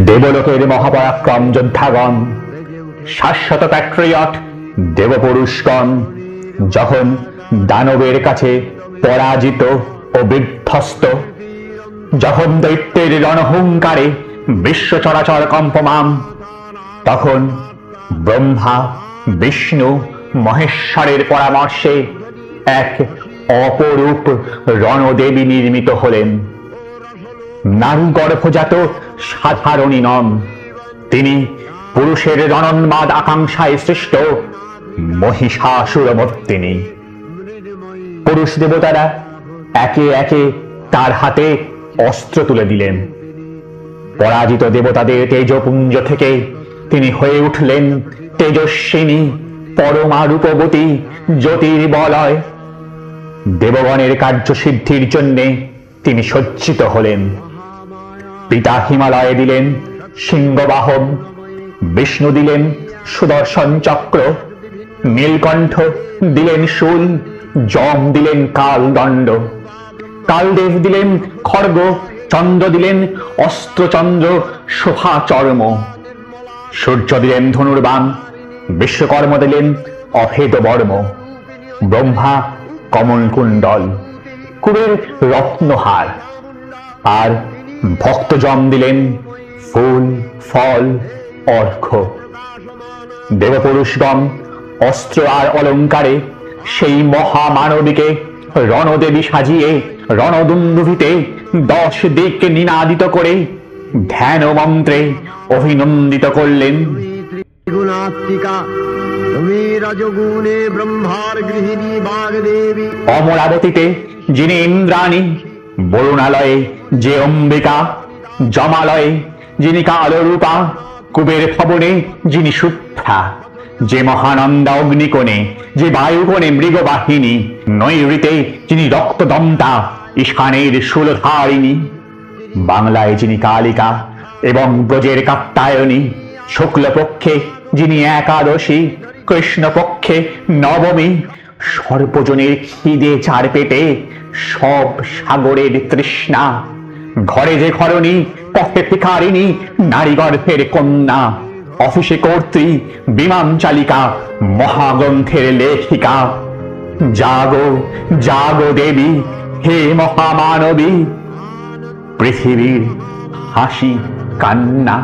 দেবলোকের মহাপরাক্রম যোদ্ধাগণ, শাশ্বত Patriot দেবপুরুষগণ যখন দানবের কাছে পরাজিত ও বিধ্বস্ত, যখন দৈত্যের রণহুঙ্কারে বিশ্ব চরাচর কম্পমান, তখন ব্রহ্মা, বিষ্ণু, মহেশ্বরের পরামর্শে এক অপরূপ রণদেবী নির্মিত হলেন। নারী গর্ভজাত সাধারণী নন, তিনি পুরুষের রণন্মাদ আকাঙ্ক্ষায় সৃষ্ট মহিষাসুরমর্দিনী। পুরুষ দেবতারা একে একে তার হাতে অস্ত্র তুলে দিলেন। পরাজিত দেবতাদের তেজপুঞ্জ থেকে তিনি হয়ে উঠলেন তেজস্বিনী, পরমা রূপবতী, জ্যোতির্বলয়। দেবগণের কার্যসিদ্ধির জন্য তিনি সজ্জিত হলেন। পিতা হিমালয়ে দিলেন সিংহবাহন, বিষ্ণু দিলেন সুদর্শন চক্র, নীলকণ্ঠ দিলেন শূল, যম দিলেন কালদণ্ড, কালদেব দিলেন খড়গ, চন্দ্র দিলেন অস্ত্রচন্দ্র শোভা চর্ম, সূর্য দিলেন ধনুর্বাণ, বিশ্বকর্ম দিলেন অভেদ বর্ম, ব্রহ্মা কমলকুণ্ডল, কুবের রত্নহার, আর ভক্তজম দিলেন ফুল ফল অর্ঘ্য। দেবপুরুষগণ অস্ত্র আর অলঙ্কারে সেই মহামানবীকে রণদেবী সাজিয়ে রণদুন্দুভিতে 10 দিক নিনাদিত করে ধ্যান মন্ত্রে অভিনন্দিত করলেন। অমরাবতীতে যিনি ইন্দ্রাণী, বরুণালয়ে যে অম্বিকা, জমালয়ে যিনি কালরূপা, কুবের ভবনে যিনি শুভ্রা, যে মহানন্দা অগ্নিকোণে, যে বায়ুকোণে মৃগবাহিনী, নৈঋতে যিনি রক্তদন্তা, ঈশানের শূলধারিণী, বাংলায় যিনি কালিকা এবং ব্রজের কাত্যায়নী, শুক্লপক্ষে যিনি একাদশী, কৃষ্ণপক্ষে নবমী, সর্বজনের খিদে চার পেটে, সব সাগরের তৃষ্ণা, ঘরে যে ঘরণী, পথে ভিখারিণী, নারী গর্ভের কন্যা, অফিসে কর্ত্রী, বিমান চালিকা, মহাগ্রন্থের লেখিকা। জাগো জাগো দেবী, হে মহামানবী, পৃথিবীর হাসি কান্না